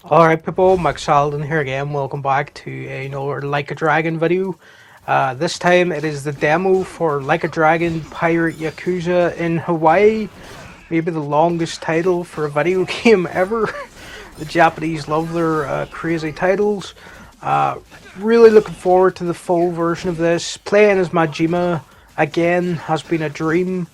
Alright people, Max Salden here again. Welcome back to another Like a Dragon video. This time it is the demo for Like a Dragon Pirate Yakuza in Hawaii. Maybe the longest title for a video game ever. The Japanese love their crazy titles. Really looking forward to the full version of this. Playing as Majima again has been a dream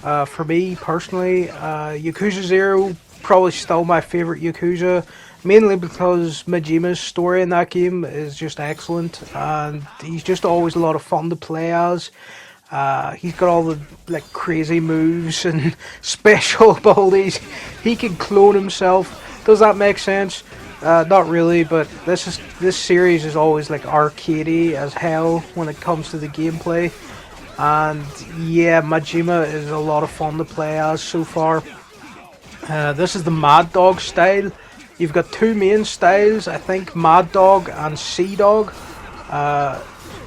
for me personally. Yakuza 0, probably still my favourite Yakuza. Mainly because Majima's story in that game is just excellent, and he's just always a lot of fun to play as. He's got all the like crazy moves and special abilities. He can clone himself. Does that make sense? Not really, but this series is always like arcadey as hell when it comes to the gameplay. And yeah, Majima is a lot of fun to play as so far. This is the Mad Dog style. You've got two main styles, I think, Mad Dog and Sea Dog.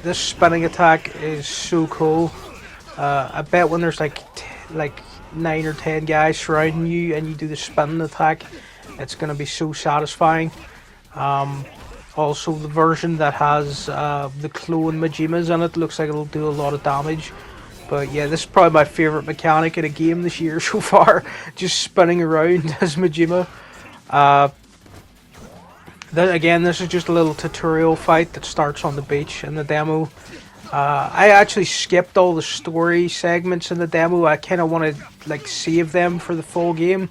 This spinning attack is so cool. I bet when there's like 9 or 10 guys surrounding you and you do the spinning attack, it's gonna be so satisfying. Also, the version that has the clone Majimas in it looks like it'll do a lot of damage. But yeah, this is probably my favourite mechanic in a game this year so far. Just spinning around as Majima. Then again, this is just a little tutorial fight that starts on the beach in the demo. I actually skipped all the story segments in the demo. I kind of want to like save them for the full game.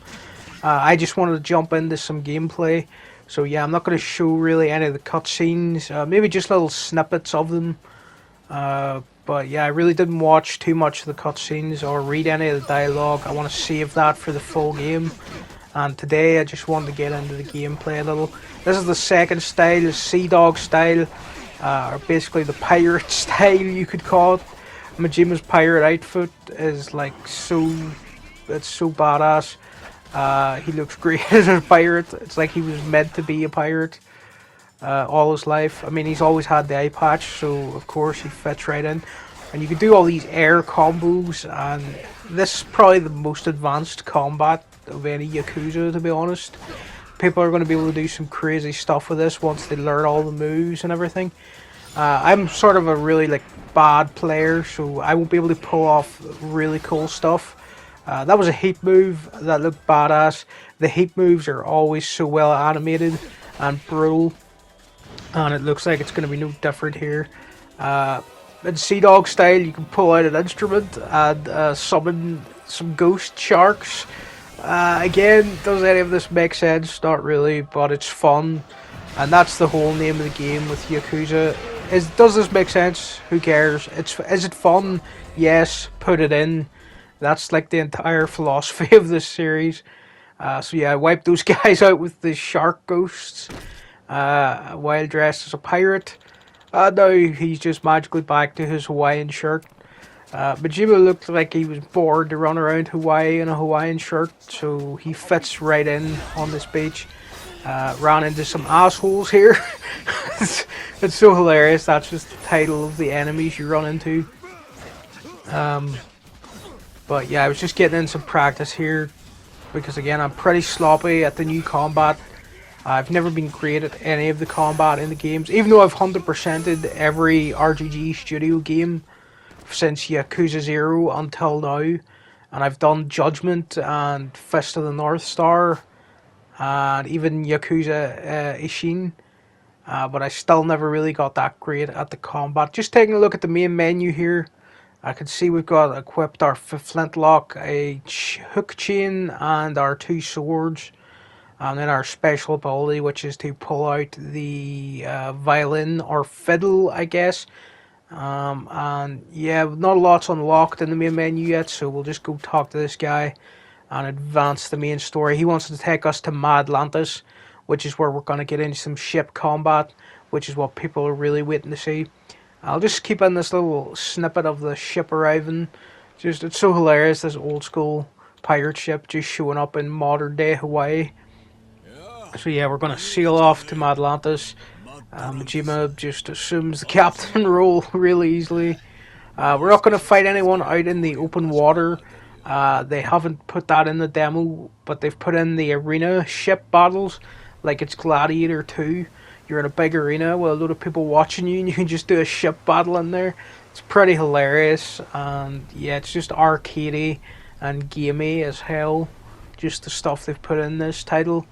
I just wanted to jump into some gameplay. So yeah, I'm not going to show really any of the cutscenes. Maybe just little snippets of them. But yeah, I really didn't watch too much of the cutscenes or read any of the dialogue. I want to save that for the full game. And today I just wanted to get into the gameplay a little. This is the second style, the Sea Dog style, or basically the pirate style you could call it. Majima's pirate outfit is like it's so badass. He looks great as a pirate. It's like he was meant to be a pirate all his life. I mean, he's always had the eye patch, so of course he fits right in. And you can do all these air combos, and this is probably the most advanced combat of any Yakuza, to be honest. People are going to be able to do some crazy stuff with this once they learn all the moves and everything. I'm sort of a really like bad player, so I won't be able to pull off really cool stuff. That was a heat move that looked badass. The heat moves are always so well animated and brutal, and it looks like it's going to be no different here. In Sea Dog style, you can pull out an instrument and summon some ghost sharks. Again, does any of this make sense? Not really, but it's fun, and that's the whole name of the game with Yakuza. Does this make sense? Who cares? Is it fun? Yes, put it in. That's like the entire philosophy of this series. So yeah, I wiped those guys out with the shark ghosts while dressed as a pirate. Now he's just magically back to his Hawaiian shirt. Majima looked like he was bored to run around Hawaii in a Hawaiian shirt, so he fits right in on this beach. Ran into some assholes here. it's so hilarious. That's just the title of the enemies you run into. But yeah, I was just getting in some practice here because again, I'm pretty sloppy at the new combat. I've never been great at any of the combat in the games, even though I've 100%ed every RGG studio game since Yakuza 0 until now, and I've done Judgment and Fist of the North Star and even Yakuza Ishin, but I still never really got that great at the combat. Just taking a look at the main menu here, I can see we've got equipped our flintlock, a hook chain, and our 2 swords. And then our special ability, which is to pull out the violin or fiddle, I guess. And yeah, not a lot's unlocked in the main menu yet, so we'll just go talk to this guy and advance the main story. He wants to take us to Madlantis, which is where we're going to get into some ship combat, which is what people are really waiting to see. I'll just keep in this little snippet of the ship arriving. It's so hilarious, this old school pirate ship just showing up in modern day Hawaii. So yeah, we're going to sail off to Madlantis. Majima just assumes the captain role really easily. We're not going to fight anyone out in the open water. They haven't put that in the demo, but they've put in the arena ship battles, like it's Gladiator 2. You're in a big arena with a load of people watching you, and you can just do a ship battle in there. It's pretty hilarious, and yeah, it's just arcadey and gamey as hell. Just the stuff they've put in this title.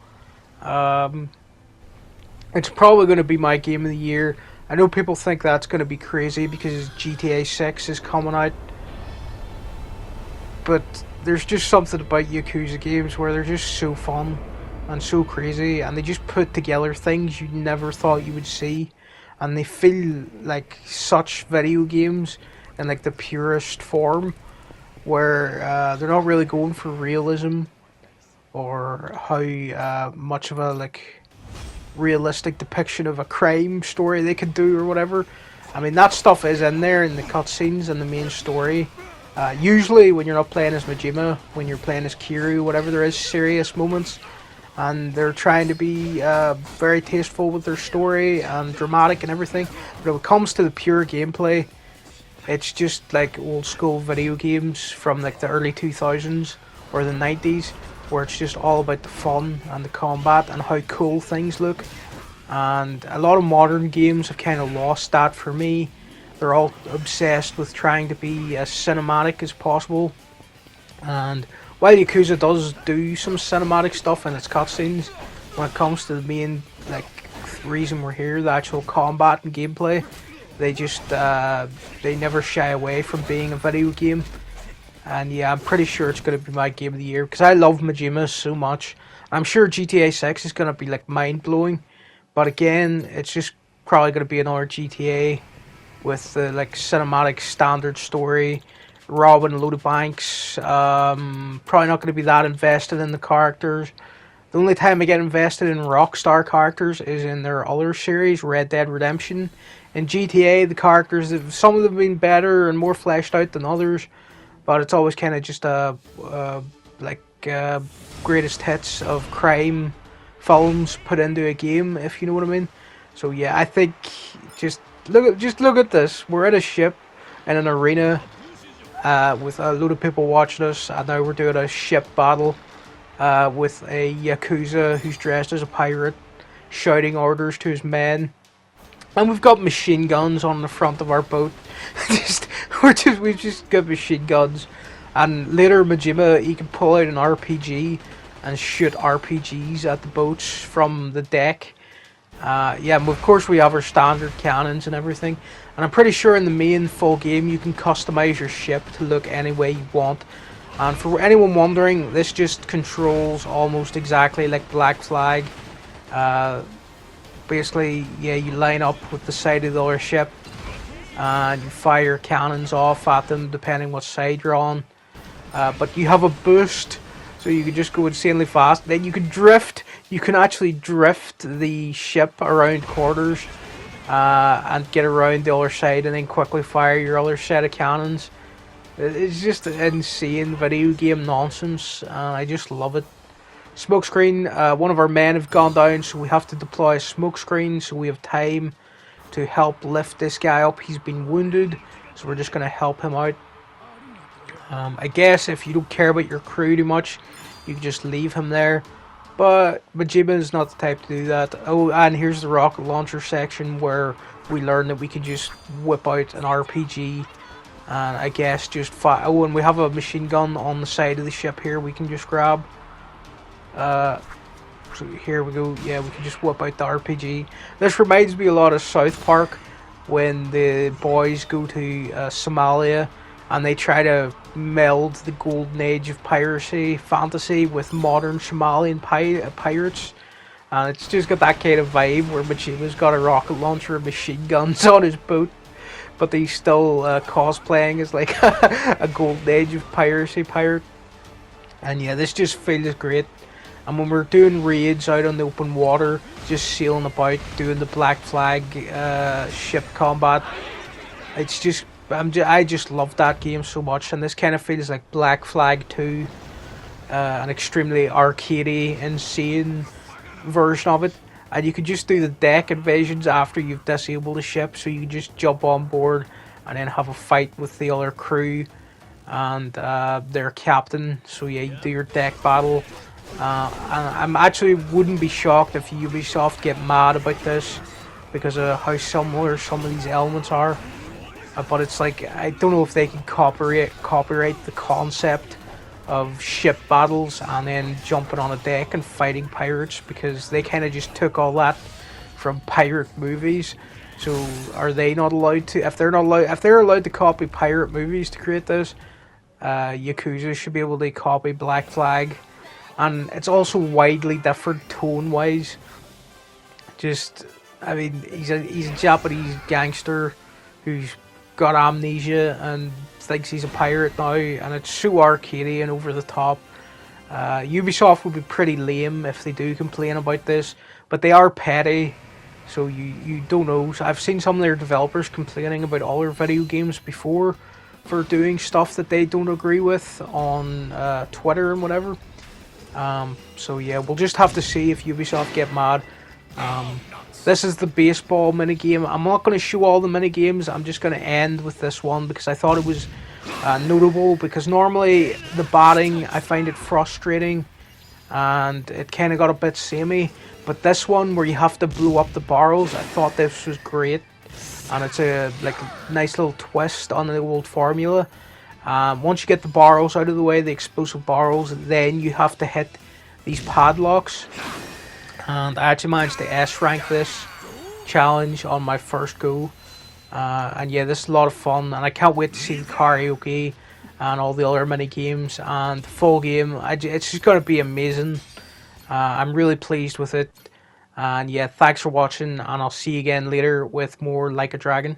Um, it's probably going to be my game of the year. I know people think that's going to be crazy because GTA 6 is coming out, but there's just something about Yakuza games where they're just so fun and so crazy, and they just put together things you never thought you would see, and they feel like such video games in like the purest form, where they're not really going for realism or how much of a like realistic depiction of a crime story they could do or whatever. I mean, that stuff is in there in the cutscenes and the main story. Usually when you're not playing as Majima, when you're playing as Kiryu, whatever, there is serious moments, and they're trying to be very tasteful with their story and dramatic and everything. But when it comes to the pure gameplay, it's just like old school video games from like the early 2000s or the 90s, where it's just all about the fun and the combat and how cool things look. And a lot of modern games have kind of lost that for me. They're all obsessed with trying to be as cinematic as possible. And while Yakuza does do some cinematic stuff in its cutscenes, when it comes to the main like reason we're here, the actual combat and gameplay, they just they never shy away from being a video game. And yeah, I'm pretty sure it's going to be my game of the year because I love Majima so much. I'm sure GTA 6 is going to be like mind blowing, but again, it's just probably going to be another GTA with the like cinematic standard story, robbing a load of banks. Probably not going to be that invested in the characters. The only time I get invested in Rockstar characters is in their other series, Red Dead Redemption. In GTA, the characters, some of them have been better and more fleshed out than others, but it's always kind of just greatest hits of crime films put into a game, if you know what I mean. So yeah, I think just look at this. We're in a ship in an arena with a load of people watching us, and now we're doing a ship battle with a Yakuza who's dressed as a pirate, shouting orders to his men. And we've got machine guns on the front of our boat. We've just got machine guns. And later Majima, he can pull out an RPG and shoot RPGs at the boats from the deck. Yeah, and of course we have our standard cannons and everything. And I'm pretty sure in the main full game you can customize your ship to look any way you want. And for anyone wondering, this just controls almost exactly like Black Flag. Basically, yeah, you line up with the side of the other ship and you fire cannons off at them depending what side you're on. But you have a boost, so you can just go insanely fast. Then you can drift. You can actually drift the ship around corners and get around the other side and then quickly fire your other set of cannons. It's just insane video game nonsense, and I just love it. Smokescreen, one of our men have gone down, so we have to deploy a smokescreen so we have time to help lift this guy up. He's been wounded, so we're just going to help him out. I guess if you don't care about your crew too much, you can just leave him there. But Majima is not the type to do that. Oh, and here's the rocket launcher section where we learn that we can just whip out an RPG. And I guess just fire. Oh, and we have a machine gun on the side of the ship here we can just grab. So here we go. Yeah, we can just whip out the RPG. This reminds me a lot of South Park when the boys go to Somalia and they try to meld the golden age of piracy fantasy with modern Somalian pirates. And it's just got that kind of vibe where Majima's got a rocket launcher and machine guns on his boat, but he's still cosplaying as like a golden age of piracy pirate. And yeah, this just feels great. And when we're doing raids out on the open water, just sailing about, doing the Black Flag ship combat, it's just, I just love that game so much. And this kind of feels like Black Flag 2, an extremely arcadey, insane version of it. And you can just do the deck invasions after you've disabled the ship, so you can just jump on board and then have a fight with the other crew and their captain. So yeah, you do your deck battle And I'm actually wouldn't be shocked if Ubisoft get mad about this because of how similar some of these elements are. But it's like I don't know if they can copyright the concept of ship battles and then jumping on a deck and fighting pirates, because they kind of just took all that from pirate movies. So are they not allowed to? If they're allowed to copy pirate movies to create this, Yakuza should be able to copy Black Flag, and it's also widely different tone wise. Just, I mean, he's a Japanese gangster who's got amnesia and thinks he's a pirate now, and it's so arcadey and over the top. Ubisoft would be pretty lame if they do complain about this, but they are petty, so you don't know. So I've seen some of their developers complaining about other video games before for doing stuff that they don't agree with on Twitter and whatever. So yeah, we'll just have to see if Ubisoft get mad. This is the baseball minigame. I'm not going to show all the minigames. I'm just going to end with this one because I thought it was notable, because normally the batting, I find it frustrating and it kind of got a bit samey. But this one where you have to blow up the barrels, I thought this was great. And it's a nice little twist on the old formula. Once you get the barrels out of the way, the explosive barrels, then you have to hit these padlocks. And I actually managed to S rank this challenge on my first go. And yeah, this is a lot of fun, and I can't wait to see the karaoke and all the other mini games and the full game. It's just going to be amazing. I'm really pleased with it. And yeah, thanks for watching, and I'll see you again later with more Like a Dragon.